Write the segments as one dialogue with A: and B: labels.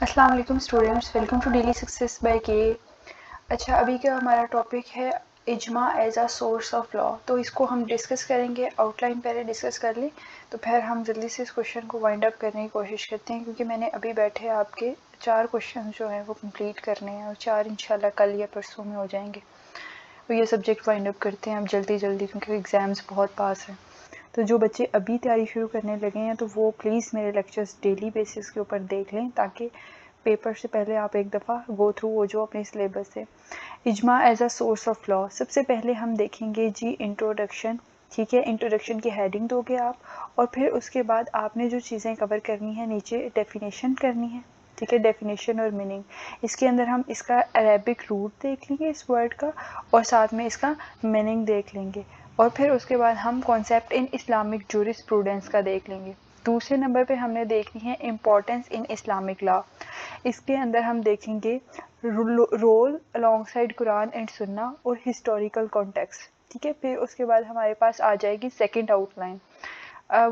A: अस्सलाम वालेकुम students, welcome to daily success by K. अच्छा, अभी का हमारा टॉपिक है ijma as a source of law. तो इसको हम डिस्कस करेंगे। आउटलाइन पहले डिस्कस कर ली तो फिर हम जल्दी से इस क्वेश्चन को वाइंड अप करने की कोशिश करते हैं, क्योंकि मैंने अभी बैठे आपके 4 क्वेश्चन जो हैं वो कंप्लीट करने हैं और 4 इंशाल्लाह कल या परसों में हो जाएंगे। तो ये सब्जेक्ट वाइंड अप करते हैं अब जल्दी जल्दी, क्योंकि एग्ज़ाम्स बहुत पास हैं। तो जो बच्चे अभी तैयारी शुरू करने लगे हैं तो वो प्लीज़ मेरे लेक्चर्स डेली बेसिस के ऊपर देख लें, ताकि पेपर से पहले आप एक दफ़ा गो थ्रू हो जो अपने सिलेबस से। Ijma as a source of law, सबसे पहले हम देखेंगे जी इंट्रोडक्शन। ठीक है, इंट्रोडक्शन की हेडिंग दोगे आप, और फिर उसके बाद आपने जो चीज़ें कवर करनी है नीचे डेफिनेशन करनी है। ठीक है, डेफिनेशन और मीनिंग। इसके अंदर हम इसका अरेबिक रूट देख लेंगे इस वर्ड का, और साथ में इसका मीनिंग देख लेंगे, और फिर उसके बाद हम कॉन्सेप्ट इन इस्लामिक जूरिस्प्रूडेंस का देख लेंगे। दूसरे नंबर पे हमने देखनी है इम्पोर्टेंस इन इस्लामिक लॉ। इसके अंदर हम देखेंगे रोल अलोंगसाइड कुरान एंड सुन्ना और हिस्टोरिकल कॉन्टेक्स्ट। ठीक है, फिर उसके बाद हमारे पास आ जाएगी सेकंड आउटलाइन।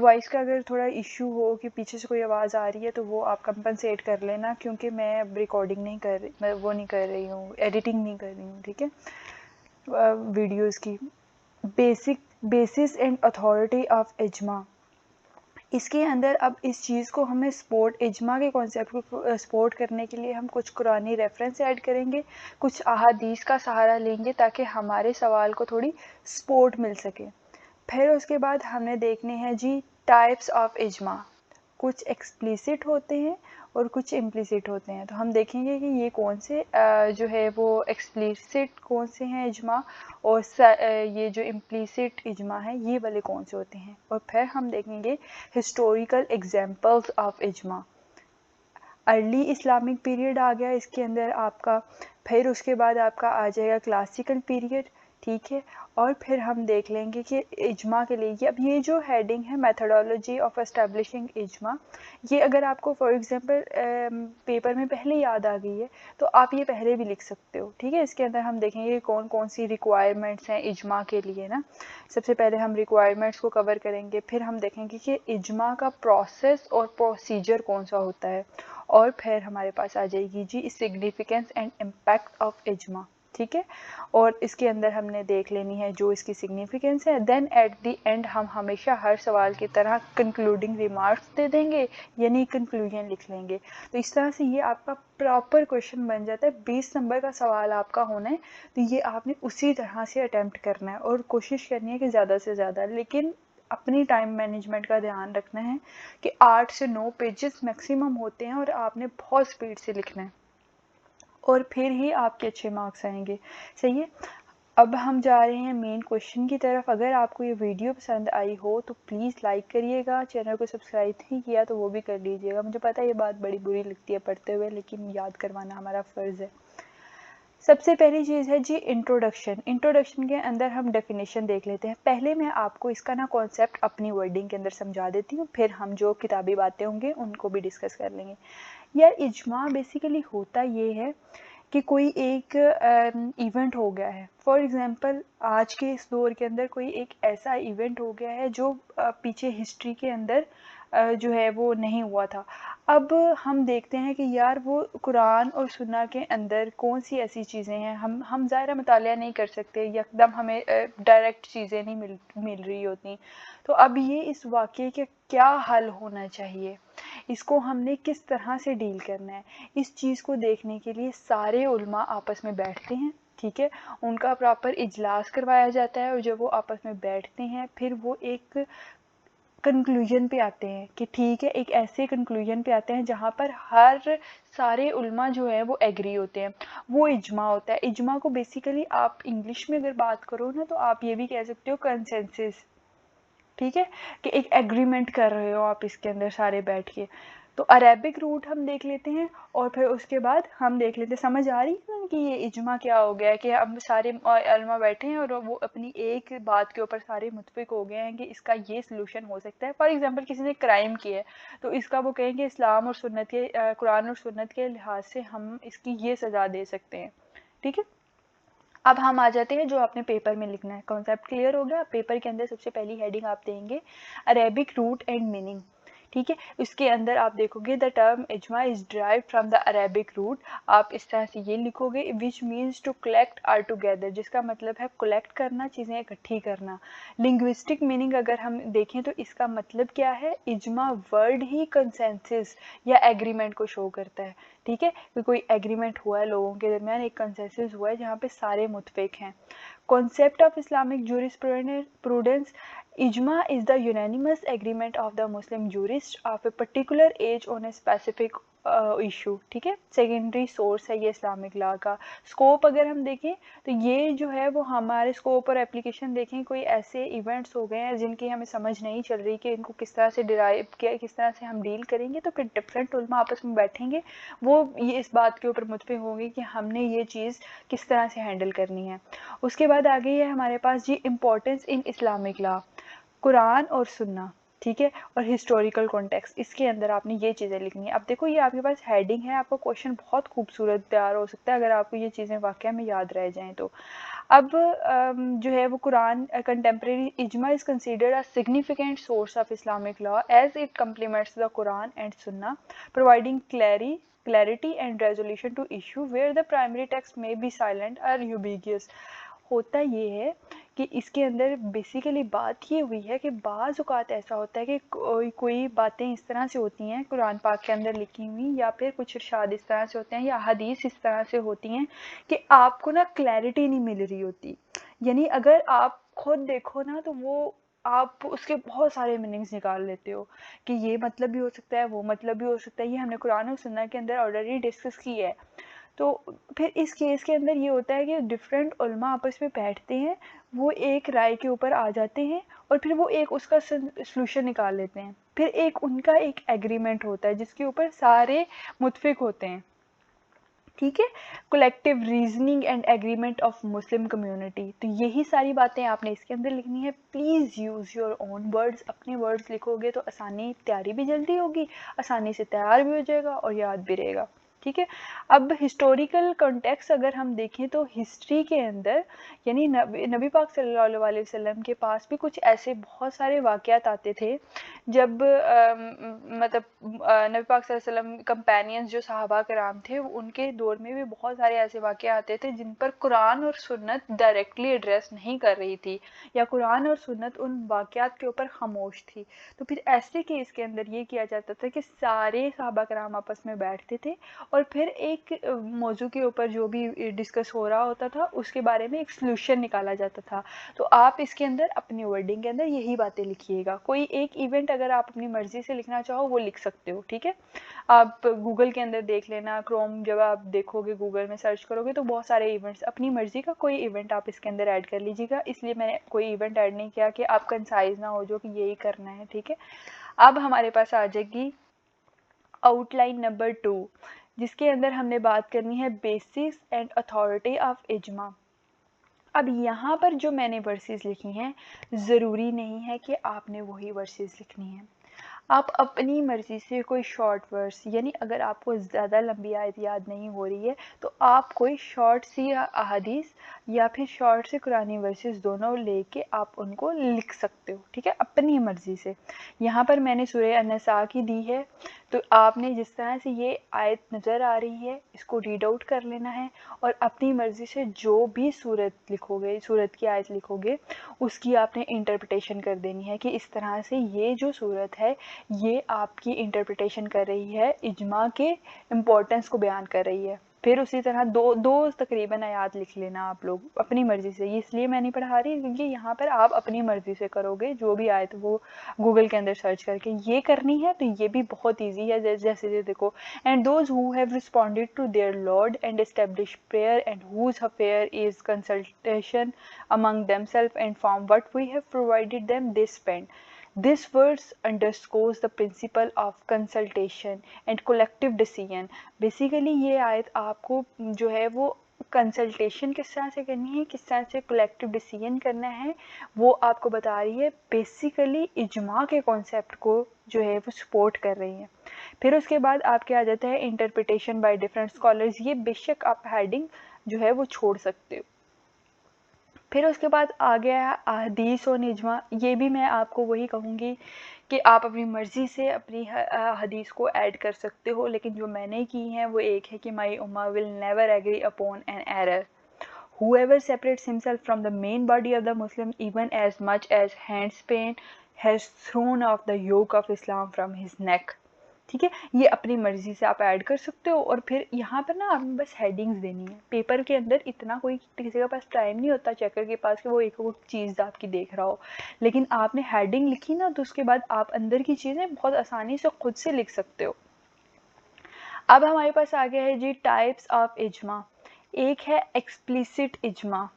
A: वॉइस का अगर थोड़ा इशू हो कि पीछे से कोई आवाज़ आ रही है तो वो आप कंपनसेट कर लेना, क्योंकि मैं अब रिकॉर्डिंग नहीं कर रही, मैं वो नहीं कर रही हूँ, एडिटिंग नहीं कर रही हूँ। ठीक है, वीडियोज़ की। Basis and authority of ijma. इसके अंदर अब इस चीज़ को हमें सपोर्ट, इजमा के कॉन्सेप्ट को सपोर्ट करने के लिए हम कुछ कुरानी रेफरेंस ऐड करेंगे, कुछ अहादीस का सहारा लेंगे, ताकि हमारे सवाल को थोड़ी सपोर्ट मिल सके। फिर उसके बाद हमने देखने हैं जी टाइप्स ऑफ इजमा। कुछ एक्सप्लिसिट होते हैं और कुछ इम्प्लिसिट होते हैं। तो हम देखेंगे कि ये कौन से जो है वो एक्सप्लिसिट कौन से हैं इजमा, और ये जो इम्प्लिसिट इजमा है ये वाले कौन से होते हैं। और फिर हम देखेंगे historical examples of ijma. Early Islamic period आ गया इसके अंदर आपका, फिर उसके बाद आपका आ जाएगा क्लासिकल पीरियड। ठीक है, और फिर हम देख लेंगे कि इजमा के लिए अब ये जो हेडिंग है मेथडोलॉजी ऑफ एस्टेब्लिशिंग इजमा, ये अगर आपको फॉर एग्जांपल पेपर में पहले याद आ गई है तो आप ये पहले भी लिख सकते हो। ठीक है, इसके अंदर हम देखेंगे कौन कौन सी रिक्वायरमेंट्स हैं इजमा के लिए ना। सबसे पहले हम रिक्वायरमेंट्स को कवर करेंगे, फिर हम देखेंगे कि इजमा का प्रोसेस और प्रोसीजर कौन सा होता है, और फिर हमारे पास आ जाएगी जी सिग्निफिकेंस एंड इम्पैक्ट ऑफ इजमा। ठीक है, और इसके अंदर हमने देख लेनी है जो इसकी सिग्निफिकेंस है। देन एट द एंड हम हमेशा हर सवाल की तरह कंक्लूडिंग रिमार्क्स दे देंगे, यानी कंक्लूजन लिख लेंगे। तो इस तरह से ये आपका प्रॉपर क्वेश्चन बन जाता है। 20 नंबर का सवाल आपका होना है, तो ये आपने उसी तरह से अटैम्प्ट करना है, और कोशिश करनी है कि ज़्यादा से ज़्यादा, लेकिन अपनी टाइम मैनेजमेंट का ध्यान रखना है कि 8 से 9 पेजेस मैक्सिमम होते हैं और आपने बहुत स्पीड से लिखना है, और फिर ही आपके अच्छे मार्क्स आएंगे। सही है, अब हम जा रहे हैं मेन क्वेश्चन की तरफ। अगर आपको ये वीडियो पसंद आई हो तो प्लीज़ लाइक करिएगा, चैनल को सब्सक्राइब नहीं किया तो वो भी कर लीजिएगा। मुझे पता है ये बात बड़ी बुरी लगती है पढ़ते हुए, लेकिन याद करवाना हमारा फ़र्ज़ है। सबसे पहली चीज़ है जी इंट्रोडक्शन। इंट्रोडक्शन के अंदर हम डेफिनेशन देख लेते हैं। पहले मैं आपको इसका ना कॉन्सेप्ट अपनी वर्डिंग के अंदर समझा देती हूँ, फिर हम जो किताबी बातें होंगे उनको भी डिस्कस कर लेंगे। यार इजमा बेसिकली होता ये है कि कोई एक इवेंट हो गया है। फॉर एग्ज़ाम्पल आज के इस दौर के अंदर कोई एक ऐसा इवेंट हो गया है जो पीछे हिस्ट्री के अंदर जो है वो नहीं हुआ था। अब हम देखते हैं कि यार वो कुरान और सुन्ना के अंदर कौन सी ऐसी चीज़ें हैं, हम ज़ाहिर मुतालिया नहीं कर सकते, यकदम हमें डायरेक्ट चीज़ें नहीं मिल रही होती। तो अब ये इस वाक़ये के क्या हल होना चाहिए, इसको हमने किस तरह से डील करना है, इस चीज़ को देखने के लिए सारे उलमा आपस में बैठते हैं। ठीक है, उनका प्रॉपर इजलास करवाया जाता है, और जब वो आपस में बैठते हैं फिर वो एक कंक्लूजन पे आते हैं कि ठीक है, एक ऐसे कंक्लूजन पे आते हैं जहाँ पर हर सारे उलमा जो है वो एग्री होते हैं, वो इजमा होता है। इजमा को बेसिकली आप इंग्लिश में अगर बात करो ना तो आप ये भी कह सकते हो कंसेंसस। ठीक है, कि एक एग्रीमेंट कर रहे हो आप इसके अंदर सारे बैठ के। तो अरेबिक रूट हम देख लेते हैं, और फिर उसके बाद हम देख लेते हैं, समझ आ रही है ना कि ये इजमा क्या हो गया है, कि हम सारे अलमा बैठे हैं और वो अपनी एक बात के ऊपर सारे मुत्फिक हो गए हैं कि इसका ये सलूशन हो सकता है। फॉर एग्जांपल किसी ने क्राइम किया है तो इसका वो कहेंगे इस्लाम और सुन्नत के कुरान और सुन्नत के लिहाज से हम इसकी ये सज़ा दे सकते हैं। ठीक है, अब हम आ जाते हैं जो आपने पेपर में लिखना है। कॉन्सेप्ट क्लियर हो गया। पेपर के अंदर सबसे पहली हेडिंग आप देंगे अरेबिक रूट एंड मीनिंग। ठीक है। इसके अंदर आप देखोगे the term ijma is drive from the Arabic root, आप इस तरह से ये लिखोगे, which means to collect or together, जिसका मतलब है कलेक्ट करना, चीज़ें इकट्ठी करना। लिंग्विस्टिक मीनिंग अगर हम देखें तो इसका मतलब क्या है, इजमा वर्ड ही कंसेंसस या एग्रीमेंट को शो करता है। ठीक है, कि कोई एग्रीमेंट हुआ है लोगों के दरमियान, एक कंसेंसस हुआ है जहाँ पे सारे मुतफिक हैं। Concept of Islamic jurisprudence, ijma is the unanimous agreement of the Muslim jurists of a particular age on a specific issue. ठीक है, सेकेंडरी सोर्स है ये इस्लामिक लॉ का। स्कोप अगर हम देखें तो ये जो है वो हमारे स्कोप और एप्लीकेशन देखें, कोई ऐसे इवेंट्स हो गए हैं जिनकी हमें समझ नहीं चल रही कि इनको किस तरह से डिराइव किया, किस तरह से हम डील करेंगे, तो फिर डिफरेंट उलमा आपस में बैठेंगे, वो ये इस बात के ऊपर मुतफिक होंगे कि हमने ये चीज़ किस तरह से हैंडल करनी है। उसके बाद आगे है हमारे पास जी importance in Islamic law, Quran और सुन्ना। ठीक है, और हिस्टोरिकल कॉन्टेक्स्ट, इसके अंदर आपने ये चीज़ें लिखनी है। अब देखो ये आपके पास हेडिंग है, आपका क्वेश्चन बहुत खूबसूरत तैयार हो सकता है अगर आपको ये चीज़ें वाकई में याद रह जाएं तो। अब जो है वो Quran, contemporary ijma is considered a significant source of Islamic law as it complements the Quran and Sunna, providing clarity and resolution to issue where the primary text may be silent or ambiguous। होता ये है कि इसके अंदर बेसिकली बात ये हुई है कि बाज़ औक़ात ऐसा होता है कि कोई बातें इस तरह से होती हैं कुरान पाक के अंदर लिखी हुई, या फिर कुछ इरशाद इस तरह से होते हैं या हदीस इस तरह से होती हैं कि आपको ना क्लैरिटी नहीं मिल रही होती। यानी अगर आप खुद देखो ना तो वो आप उसके बहुत सारे मीनिंग्स निकाल लेते हो कि ये मतलब भी हो सकता है, वो मतलब भी हो सकता है। ये हमने कुरान और सुन्ना के अंदर ऑलरेडी डिस्कस की है। तो फिर इस केस के अंदर ये होता है कि डिफरेंट उलमा आपस में बैठते हैं, वो एक राय के ऊपर आ जाते हैं और फिर वो एक उसका सलूशन निकाल लेते हैं, फिर एक उनका एक एग्रीमेंट होता है जिसके ऊपर सारे मुतफिक होते हैं। ठीक है, collective reasoning and agreement of Muslim community. तो यही सारी बातें आपने इसके अंदर लिखनी है। Please use your own words, अपने वर्ड्स लिखोगे तो आसानी, तैयारी भी जल्दी होगी, आसानी से तैयार भी हो जाएगा और याद भी रहेगा। ठीक है, अब हिस्टोरिकल कॉन्टेक्स्ट अगर हम देखें तो हिस्ट्री के अंदर यानी नबी पाक सल्लल्लाहु अलैहि वसल्लम के पास भी कुछ ऐसे बहुत सारे वाक़यात आते थे जब मतलब नबी पाक सल्लल्लाहु अलैहि वसल्लम कंपेनियंस जो सहाबा कराम थे उनके दौर में भी बहुत सारे ऐसे वाक़े आते थे जिन पर कुरान और सुन्नत डायरेक्टली एड्रेस नहीं कर रही थी, या कुरान और सुन्नत उन वाक़यात के ऊपर खामोश थी। तो फिर ऐसे केस के अंदर ये किया जाता था कि सारे सहाबा कराम आपस में बैठते थे और फिर एक मौजू के ऊपर जो भी डिस्कस हो रहा होता था उसके बारे में एक सलूशन निकाला जाता था। तो आप इसके अंदर अपनी वर्डिंग के अंदर यही बातें लिखिएगा। कोई एक इवेंट अगर आप अपनी मर्ज़ी से लिखना चाहो वो लिख सकते हो। ठीक है, आप गूगल के अंदर देख लेना, क्रोम जब आप देखोगे गूगल में सर्च करोगे तो बहुत सारे इवेंट्स, अपनी मर्ज़ी का कोई इवेंट आप इसके अंदर ऐड कर लीजिएगा। इसलिए मैंने कोई इवेंट ऐड नहीं किया कि आप कंसाइज ना हो जो कि यही करना है। ठीक है, अब हमारे पास आ जाएगी आउटलाइन नंबर 2, जिसके अंदर हमने बात करनी है बेसिस एंड अथॉरिटी ऑफ इजमा। अब यहाँ पर जो मैंने वर्सेस लिखी हैं ज़रूरी नहीं है कि आपने वही वर्सेस लिखनी है, आप अपनी मर्ज़ी से कोई शॉर्ट वर्स, यानी अगर आपको ज़्यादा लंबी आयत याद नहीं हो रही है तो आप कोई शॉर्ट सी अहादीस या फिर शॉर्ट से कुरानी वर्सेस दोनों लेके आप उनको लिख सकते हो। ठीक है, अपनी मर्ज़ी से। यहाँ पर मैंने सूरह अन-निसा की दी है, तो आपने जिस तरह से ये आयत नज़र आ रही है इसको रीड आउट कर लेना है और अपनी मर्ज़ी से जो भी सूरत लिखोगे, सूरत की आयत लिखोगे, उसकी आपने इंटरप्रिटेशन कर देनी है कि इस तरह से ये जो सूरत है ये आपकी इंटरप्रिटेशन कर रही है, इजमा के इम्पोर्टेंस को बयान कर रही है। फिर उसी तरह दो तकरीबन आयात लिख लेना आप लोग अपनी मर्ज़ी से। ये इसलिए मैं नहीं पढ़ा रही क्योंकि यहाँ पर आप अपनी मर्ज़ी से करोगे, जो भी आयत वो गूगल के अंदर सर्च करके ये करनी है, तो ये भी बहुत ईजी है। जैसे देखो, and those who have responded to their lord and establish prayer and whose affair is consultation among themselves and form what we have provided them, they spend। This verse underscores the principle of consultation and collective decision। Basically ये आयत आपको जो है वो consultation किस तरह से करनी है, किस तरह से कलेक्टिव डिसीजन करना है, वो आपको बता रही है। बेसिकली इजमा के कॉन्सेप्ट को जो है वो सपोर्ट कर रही है। फिर उसके बाद आपके आ जाता है इंटरप्रिटेशन बाय डिफरेंट स्कॉलर्स। ये बेशक आप हेडिंग जो है वो छोड़ सकते हो। फिर उसके बाद आ गया है अहदीस और इजमा। ये भी मैं आपको वही कहूँगी कि आप अपनी मर्ज़ी से अपनी हदीस को ऐड कर सकते हो, लेकिन जो मैंने की हैं वो एक है कि my ummah will never agree upon an error. Whoever separates himself from the main body of the Muslim even as much as handspan has thrown off the yoke of Islam from his neck। ठीक है, ये अपनी मर्जी से आप add कर सकते हो। और फिर यहाँ पर ना आपने बस हेडिंग्स देनी है। पेपर के अंदर इतना कोई किसी के पास टाइम नहीं होता चेकर के पास कि वो एक चीज़ आपकी देख रहा हो, लेकिन आपने हेडिंग लिखी ना तो उसके बाद आप अंदर की चीज़ें बहुत आसानी से खुद से लिख सकते हो। अब हमारे पास आ गया है जी टाइप्स ऑफ इजमा। एक है explicit इजमा,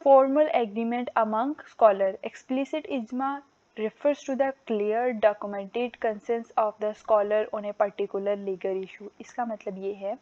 A: formal agreement among scholars। Explicit ijma refers to the clear documented consent of the scholar on a particular legal issue। इसका मतलब ये है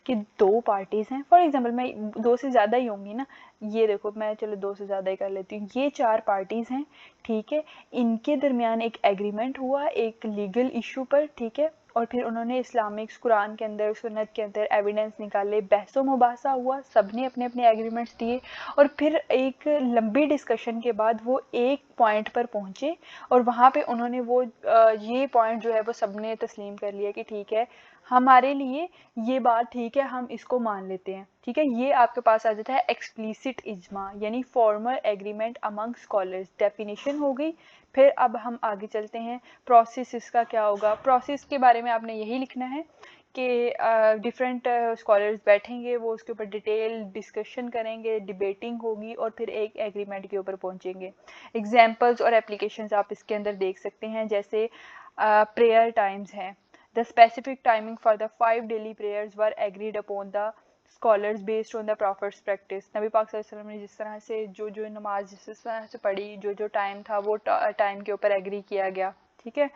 A: कि दो पार्टीज हैं, फॉर एग्जांपल मैं दो से ज़्यादा ही होंगी ना, ये देखो मैं चलो दो से ज़्यादा ही कर लेती हूँ, ये चार पार्टीज हैं, ठीक है, इनके दरमियान एक एग्रीमेंट हुआ एक लीगल इशू पर, ठीक है, और फिर उन्होंने इस्लामिक कुरान के अंदर सुन्नत के अंदर एविडेंस निकाले, बहसो मुबासा हुआ, सबने अपने अपने एग्रीमेंट्स दिए, और फिर एक लंबी डिस्कशन के बाद वो एक पॉइंट पर पहुँचे और वहाँ पे उन्होंने वो ये पॉइंट जो है वो सबने तस्लीम कर लिया कि ठीक है हमारे लिए ये बात ठीक है, हम इसको मान लेते हैं, ठीक है। ये आपके पास आ जाता है एक्सप्लिसिट इजमा यानी formal agreement among scholars. Definition हो गई। फिर अब हम आगे चलते हैं, प्रोसेस इसका क्या होगा। प्रोसेस के बारे में आपने यही लिखना है कि डिफरेंट स्कॉलर्स बैठेंगे, वो उसके ऊपर डिटेल डिस्कशन करेंगे, डिबेटिंग होगी और फिर एक एग्रीमेंट के ऊपर पहुंचेंगे। एग्जांपल्स और एप्लीकेशंस आप इसके अंदर देख सकते हैं, जैसे प्रेयर टाइम्स हैं। The specific timing for the 5 daily prayers were agreed upon the scholars based on the profits practice. नबी पाक सल्लल्लाहु अलैहि वसल्लम ने जिस तरह से जो नमाज जिस तरह से पढ़ी, जो टाइम था वो टाइम के ऊपर एग्री किया गया, ठीक है।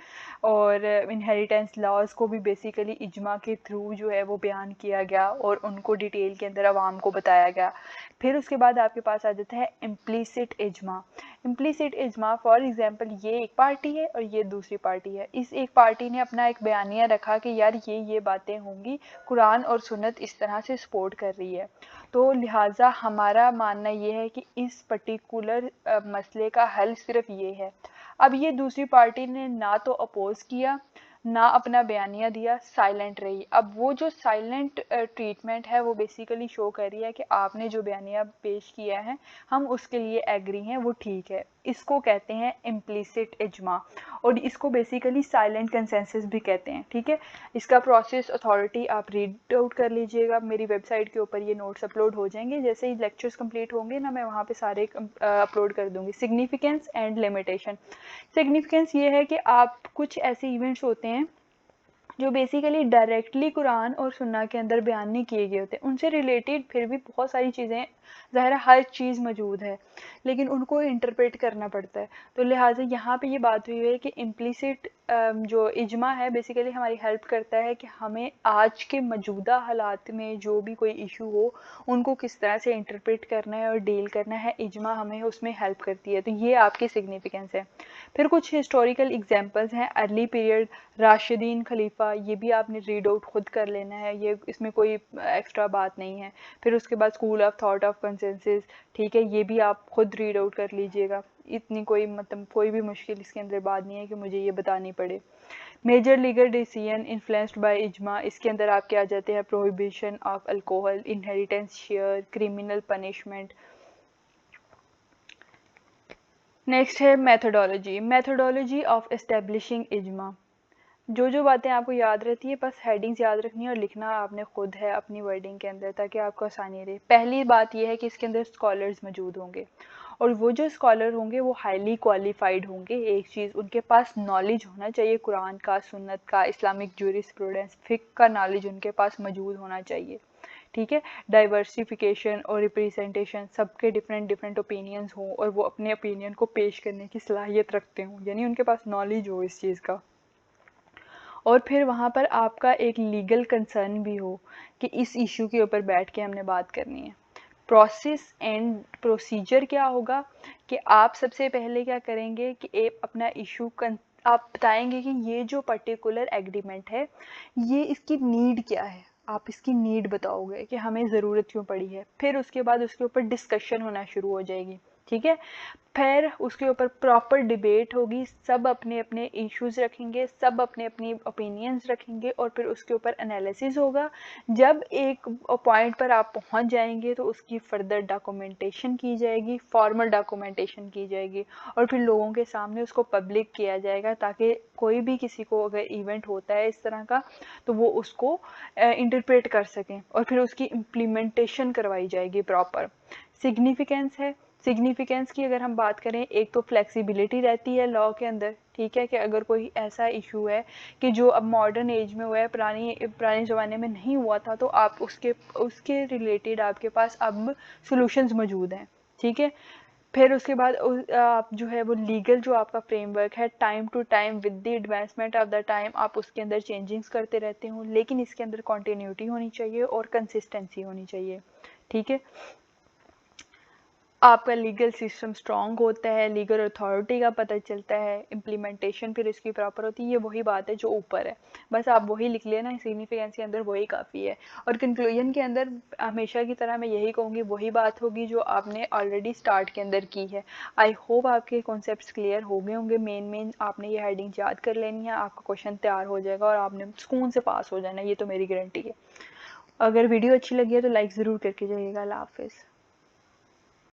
A: और इनहेरिटेंस लॉज को भी बेसिकली इजमा के थ्रू जो है वो बयान किया गया और उनको डिटेल के अंदर आवाम को बताया गया। फिर उसके बाद आपके पास आ जाता है इम्प्लिसिट इजमा। इम्प्लिसिट इजमा फॉर एग्जांपल ये एक पार्टी है और ये दूसरी पार्टी है, इस एक पार्टी ने अपना एक बयानिया रखा कि यार ये बातें होंगी, कुरान और सुन्नत इस तरह से सपोर्ट कर रही है, तो लिहाजा हमारा मानना ये है कि इस पर्टिकुलर मसले का हल सिर्फ ये है। अब ये दूसरी पार्टी ने ना तो अपोज किया ना अपना बयानिया दिया, साइलेंट रही। अब वो जो साइलेंट ट्रीटमेंट है वो बेसिकली शो कर रही है कि आपने जो बयानिया पेश किया है हम उसके लिए एग्री हैं, वो ठीक है। इसको कहते हैं इम्प्लिसिट इजमा और इसको बेसिकली साइलेंट कंसेंसस भी कहते हैं, ठीक है। इसका प्रोसेस अथॉरिटी आप रीड आउट कर लीजिएगा, मेरी वेबसाइट के ऊपर ये नोट्स अपलोड हो जाएंगे, जैसे ही लेक्चर्स कंप्लीट होंगे ना मैं वहाँ पे सारे अपलोड कर दूँगी। Significance and limitation. सिग्निफिकेंस ये है कि आप कुछ ऐसे इवेंट्स होते हैं जो बेसिकली डायरेक्टली कुरान और सुन्ना के अंदर बयान नहीं किए गए होते, उनसे रिलेटेड फिर भी बहुत सारी चीज़ें, ज़ाहिर है हर चीज़ मौजूद है लेकिन उनको इंटरप्रेट करना पड़ता है। तो लिहाजा यहाँ पे ये बात हुई है कि इम्प्लिसिट जो इजमा है बेसिकली हमारी हेल्प करता है कि हमें आज के मौजूदा हालात में जो भी कोई इशू हो उनको किस तरह से इंटरप्रेट करना है और डील करना है, इजमा हमें उसमें हेल्प करती है। तो ये आपकी सिग्निफिकेंस है। फिर कुछ हिस्टोरिकल एग्जांपल्स हैं, अर्ली पीरियड, राशिदीन खलीफा, ये भी आपने रीड आउट खुद कर लेना है, ये इसमें कोई एक्स्ट्रा बात नहीं है। फिर उसके बाद school of thought of consensus, ठीक है, ये भी आप खुद रीड आउट कर लीजिएगा, इतनी कोई मतलब कोई भी मुश्किल इसके अंदर बात नहीं है कि मुझे ये बतानी पड़े। Major legal decision influenced by ijma, इसके अंदर आपके आ जाते हैं prohibition of alcohol, inheritance share, criminal punishment. Next है methodology. Methodology of establishing ijma. जो बातें आपको याद रहती है बस हेडिंग्स याद रखनी है और लिखना आपने खुद है अपनी वर्डिंग के अंदर ताकि आपको आसानी रहे। पहली बात यह है कि इसके अंदर स्कॉलर्स मौजूद होंगे और वो जो स्कॉलर होंगे वो हाईली क्वालिफाइड होंगे। एक चीज़ उनके पास नॉलेज होना चाहिए कुरान का, सुन्नत का, इस्लामिक जूरिस्प्रूडेंस, फिक्र का नॉलेज उनके पास मौजूद होना चाहिए, ठीक है। डाइवर्सिफिकेशन और रिप्रेजेंटेशन, सबके डिफरेंट ओपिनियंस हों और वो अपने ओपिनियन को पेश करने की सलाहियत रखते हों, यानी उनके पास नॉलेज हो इस चीज़ का। और फिर वहाँ पर आपका एक लीगल कंसर्न भी हो कि इस इशू के ऊपर बैठ के हमने बात करनी है। प्रोसेस एंड प्रोसीजर क्या होगा कि आप सबसे पहले क्या करेंगे कि एक अपना इशू आप बताएंगे कि ये जो पर्टिकुलर एग्रीमेंट है ये इसकी नीड क्या है, आप इसकी नीड बताओगे कि हमें ज़रूरत क्यों पड़ी है। फिर उसके बाद उसके ऊपर डिस्कशन होना शुरू हो जाएगी ठीक है। फिर उसके ऊपर प्रॉपर डिबेट होगी, सब अपने अपने इश्यूज रखेंगे, सब अपने अपनी ओपिनियंस रखेंगे और फिर उसके ऊपर एनालिसिस होगा। जब एक पॉइंट पर आप पहुंच जाएंगे तो उसकी फर्दर डॉक्यूमेंटेशन की जाएगी, फॉर्मल डॉक्यूमेंटेशन की जाएगी और फिर लोगों के सामने उसको पब्लिक किया जाएगा, ताकि कोई भी किसी को अगर इवेंट होता है इस तरह का तो वो उसको इंटरप्रेट कर सकें और फिर उसकी इम्प्लीमेंटेशन करवाई जाएगी प्रॉपर। सिग्निफिकेंस है, सिग्निफिकेंस की अगर हम बात करें, एक तो फ्लेक्सिबिलिटी रहती है लॉ के अंदर, ठीक है, कि अगर कोई ऐसा इशू है कि जो अब मॉडर्न एज में हुआ है, पुराने ज़माने में नहीं हुआ था, तो आप उसके उसके रिलेटेड आपके पास अब सॉल्यूशंस मौजूद हैं, ठीक है। फिर उसके बाद आप जो है वो लीगल जो आपका फ्रेमवर्क है, time to time with the advancement of the time आप उसके अंदर चेंजिंग्स करते रहते हो, लेकिन इसके अंदर कॉन्टीन्यूटी होनी चाहिए और कंसिस्टेंसी होनी चाहिए, ठीक है। आपका लीगल सिस्टम स्ट्रॉन्ग होता है, लीगल अथॉरिटी का पता चलता है, इम्प्लीमेंटेशन फिर इसकी प्रॉपर होती है। ये वही बात है जो ऊपर है, बस आप वही लिख लेना, सिग्निफिकेंस के अंदर वही काफ़ी है। और कंक्लूजन के अंदर हमेशा की तरह मैं यही कहूँगी, वही बात होगी जो आपने ऑलरेडी स्टार्ट के अंदर की है। आई होप आपके कॉन्सेप्ट्स क्लियर हो गए होंगे। मेन आपने ये हेडिंग याद कर लेनी है, आपका क्वेश्चन तैयार हो जाएगा और आपने सुकून से पास हो जाना है, ये तो मेरी गारंटी है। अगर वीडियो अच्छी लगी है तो लाइक ज़रूर करके जाइएगा। अल्लाह हाफिज़।